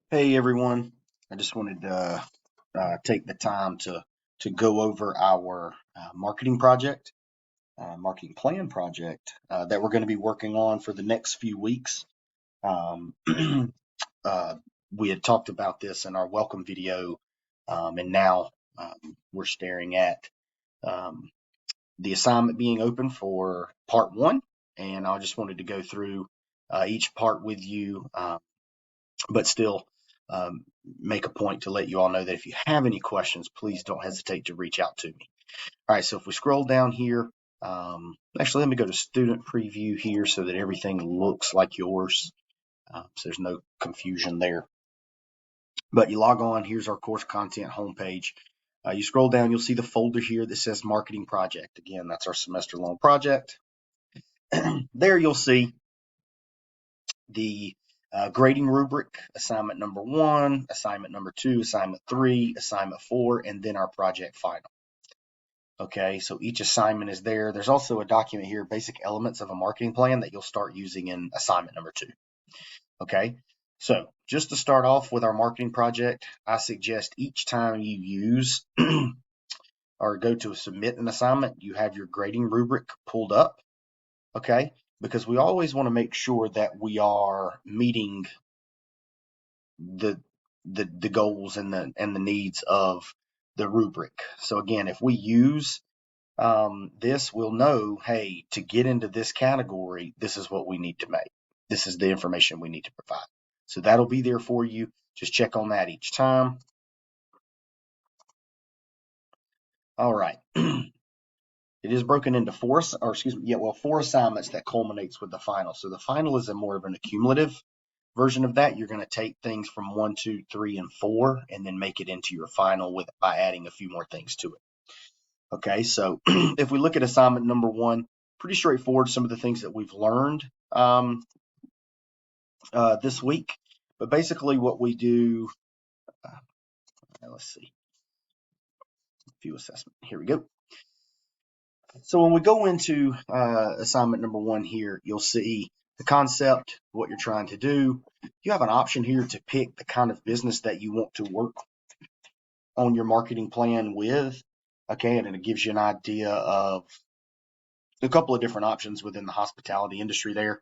Hey everyone, I just wanted to take the time to go over our marketing plan project that we're going to be working on for the next few weeks. Um, uh, we had talked about this in our welcome video, and now we're staring at um, the assignment being open for part one. And I just wanted to go through each part with you, but still um, make a point to let you all know that if you have any questions, please don't hesitate to reach out to me. All right, so if we scroll down here, actually, let me go to student preview here so that everything looks like yours. So there's no confusion there. But you log on, here's our course content homepage. You scroll down, you'll see the folder here that says marketing project. Again, that's our semester long project. There you'll see the grading rubric, assignment number 1, assignment number 2, assignment 3, assignment 4, and then our project final. Okay, so each assignment is there. There's also a document here, basic elements of a marketing plan, that you'll start using in assignment number 2. Okay, so just to start off with our marketing project, I suggest each time you use or go to submit an assignment, you have your grading rubric pulled up. Okay, because we always want to make sure that we are meeting the the goals and the needs of the rubric. So again, if we use this, we'll know, hey, to get into this category, this is what we need to make. This is the information we need to provide. So that'll be there for you. Just check on that each time. All right. It is broken into four assignments that culminates with the final. So the final is a more of an accumulative version of that. You're going to take things from 1, 2, 3, and 4, and then make it into your final by adding a few more things to it. Okay, so if we look at assignment number 1, pretty straightforward. Some of the things that we've learned this week, but basically what we do. Let's see, view assessment. Here we go. So when we go into assignment number 1 here, you'll see the concept, what you're trying to do. You have an option here to pick the kind of business that you want to work on your marketing plan with. Okay, and it gives you an idea of a couple of different options within the hospitality industry there.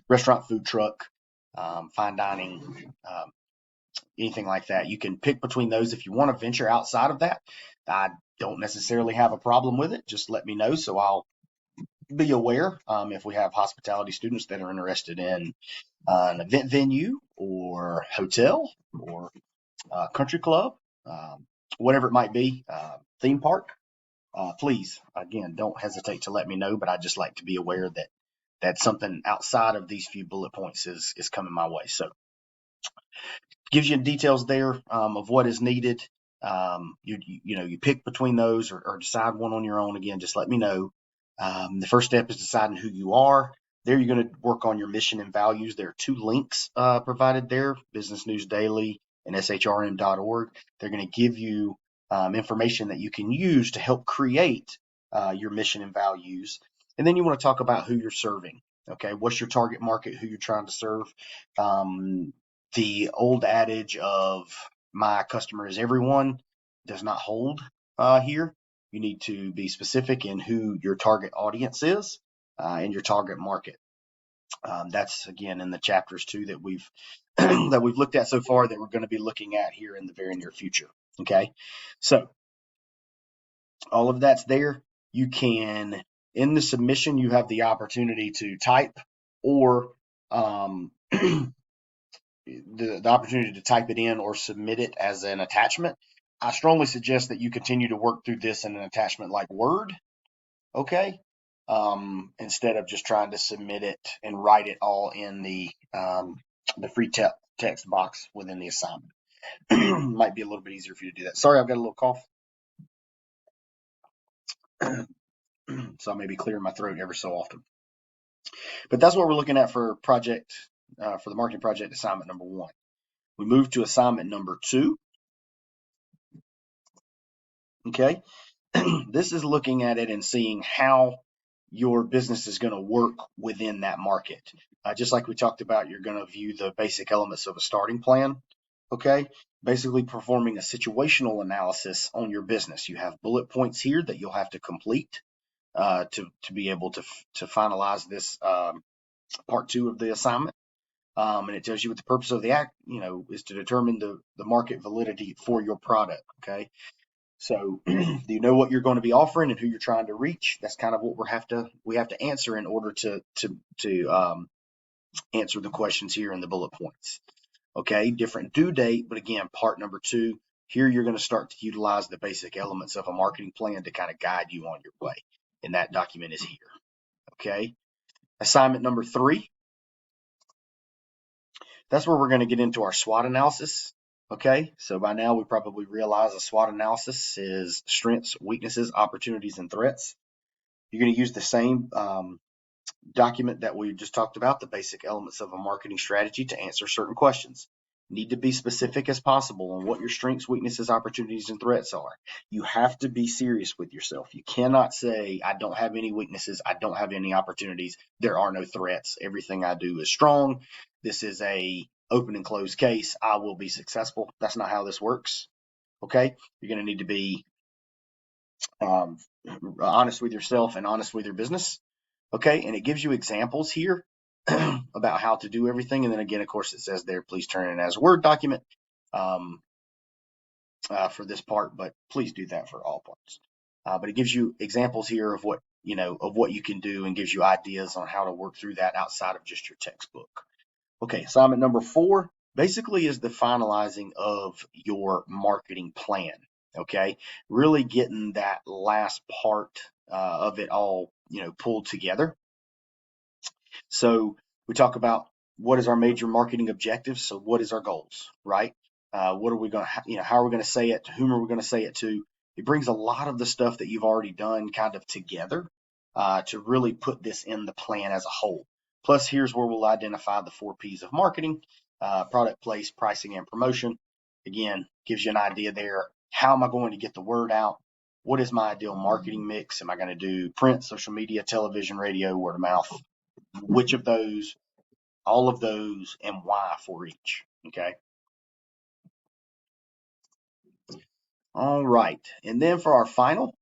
Restaurant, food truck, fine dining, anything like that. You can pick between those. If you want to venture outside of that, I don't necessarily have a problem with it. Just let me know so I'll be aware if we have hospitality students that are interested in an event venue or hotel or country club, whatever it might be, theme park. Please, again, don't hesitate to let me know, but I just like to be aware that that's something outside of these few bullet points is coming my way. So gives you details there of what is needed. You pick between those or decide one on your own. Again, just let me know. The first step is deciding who you are. There, you're going to work on your mission and values. There are 2 links provided there: Business News Daily and shrm.org. They're going to give you information that you can use to help create your mission and values. And then you want to talk about who you're serving. Okay, what's your target market, who you're trying to serve? The old adage of my customer is everyone does not hold here. You need to be specific in who your target audience is and your target market. That's again in the chapters too that we've that we've looked at so far that we're going to be looking at here in the very near future. Okay, so all of that's there. You can, in the submission, you have the opportunity to type or the opportunity to type it in or submit it as an attachment. I strongly suggest that you continue to work through this in an attachment like Word, okay? Instead of just trying to submit it and write it all in the free text box within the assignment. Might be a little bit easier for you to do that. Sorry, I've got a little cough. So I may be clearing my throat ever so often. But that's what we're looking at for the marketing project assignment number 1. We move to assignment number 2. Okay, this is looking at it and seeing how your business is going to work within that market. Just like we talked about, you're going to view the basic elements of a starting plan. Okay. Basically performing a situational analysis on your business. You have bullet points here that you'll have to complete to be able to finalize this part two of the assignment. And it tells you what the purpose of the act, is to determine the market validity for your product. Okay. So do you know what you're going to be offering and who you're trying to reach? That's kind of what we have to answer in order to answer the questions here in the bullet points. Okay, different due date, but again, part number two, here you're going to start to utilize the basic elements of a marketing plan to kind of guide you on your way. And that document is here. Okay, assignment number three, that's where we're going to get into our SWOT analysis. Okay, so by now we probably realize a SWOT analysis is strengths, weaknesses, opportunities, and threats. You're going to use the same document that we just talked about, the basic elements of a marketing strategy, to answer certain questions. Need to be specific as possible on what your strengths, weaknesses, opportunities, and threats are. You have to be serious with yourself. You cannot say, I don't have any weaknesses, I don't have any opportunities, there are no threats, everything I do is strong, this is a open and closed case, I will be successful. That's not how this works. Okay, you're going to need to be honest with yourself and honest with your business. Okay, and it gives you examples here about how to do everything. And then again, of course, it says there, please turn it in as a Word document for this part, but please do that for all parts. But it gives you examples here of what you can do and gives you ideas on how to work through that outside of just your textbook. Okay, assignment number 4 basically is the finalizing of your marketing plan. Okay, really getting that last part of it all pulled together. So we talk about what is our major marketing objectives. So what is our goals, right? What are we going to, how are we going to say it? To whom are we going to say it to? It brings a lot of the stuff that you've already done kind of together to really put this in the plan as a whole. Plus, here's where we'll identify the 4 P's of marketing: product, place, pricing, and promotion. Again, gives you an idea there. How am I going to get the word out? What is my ideal marketing mix? Am I going to do print, social media, television, radio, word of mouth? Which of those, all of those, and why for each. Okay. All right. And then for our final,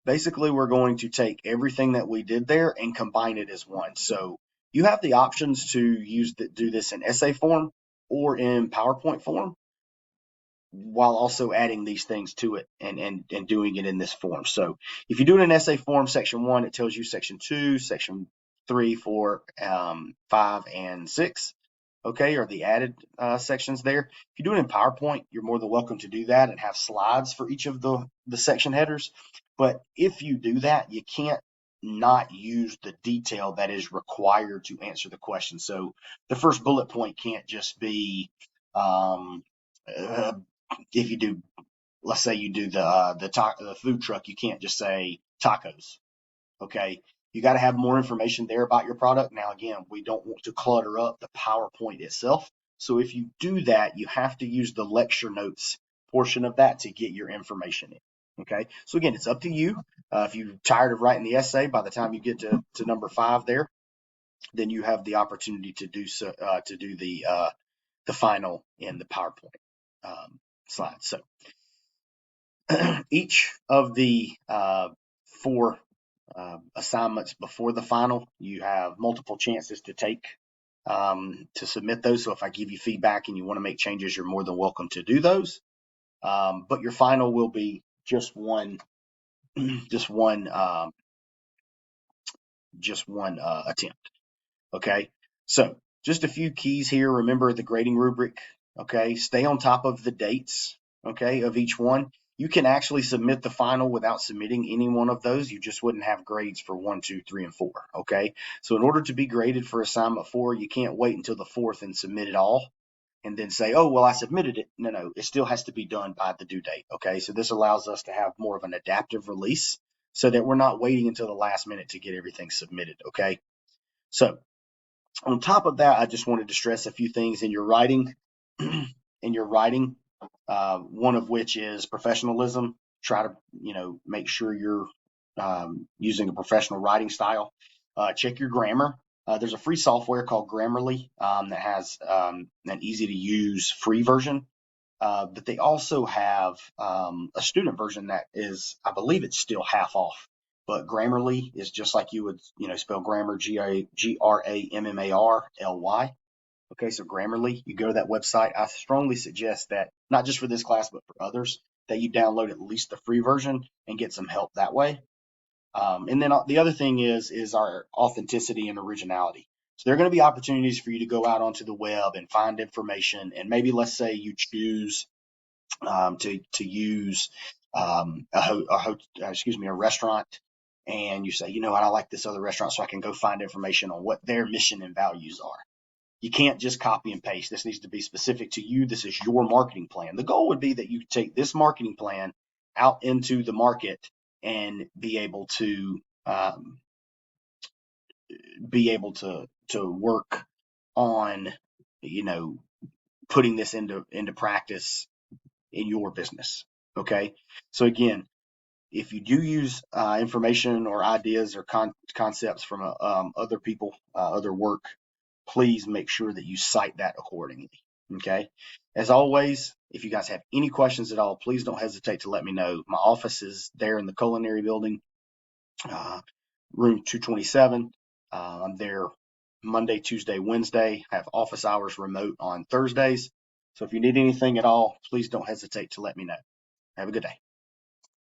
basically we're going to take everything that we did there and combine it as one. So you have the options to do this in essay form or in PowerPoint form, while also adding these things to it and doing it in this form. So if you do it in essay form, section 1, it tells you section 2, section 3, 4, 5, and 6. Okay, or the added sections there. If you do it in PowerPoint, you're more than welcome to do that and have slides for each of the section headers. But if you do that, you can't not use the detail that is required to answer the question. So the first bullet point can't just be if you do, let's say you do the food truck, you can't just say tacos. Okay, you got to have more information there about your product. Now, again, we don't want to clutter up the PowerPoint itself. So if you do that, you have to use the lecture notes portion of that to get your information in. Okay, so again, it's up to you. If you're tired of writing the essay, by the time you get to number 5 there, then you have the opportunity to do the final in the PowerPoint slides. So each of the 4 assignments before the final, you have multiple chances to take to submit those. So if I give you feedback and you want to make changes, you're more than welcome to do those. But your final will be just one attempt. Okay, so just a few keys here. Remember the grading rubric. Okay, stay on top of the dates. Okay, of each one. You can actually submit the final without submitting any one of those. You just wouldn't have grades for 1, 2, 3, and 4. Okay, so in order to be graded for assignment 4, you can't wait until the 4th and submit it all and then say, oh, well, I submitted it. No, it still has to be done by the due date. Okay, so this allows us to have more of an adaptive release so that we're not waiting until the last minute to get everything submitted. Okay, so on top of that, I just wanted to stress a few things in your writing. One of which is professionalism. Try to, make sure you're using a professional writing style. Check your grammar. There's a free software called Grammarly that has an easy to use free version. But they also have a student version that is, I believe it's still half off. But Grammarly is just like you would, spell grammar, Grammarly. Okay, so Grammarly, you go to that website. I strongly suggest that, not just for this class, but for others, that you download at least the free version and get some help that way. And then the other thing is our authenticity and originality. So there are going to be opportunities for you to go out onto the web and find information. And maybe let's say you choose to use a restaurant, and you say, you know what, I like this other restaurant, so I can go find information on what their mission and values are. You can't just copy and paste. This needs to be specific to you. This is your marketing plan. The goal would be that you take this marketing plan out into the market and be able to work on, putting this into practice in your business. Okay. So again, if you do use information or ideas or concepts from other people, other work, please make sure that you cite that accordingly. Okay. As always, if you guys have any questions at all, please don't hesitate to let me know. My office is there in the culinary building, room 227. I'm there Monday, Tuesday, Wednesday. I have office hours remote on Thursdays. So if you need anything at all, please don't hesitate to let me know. Have a good day.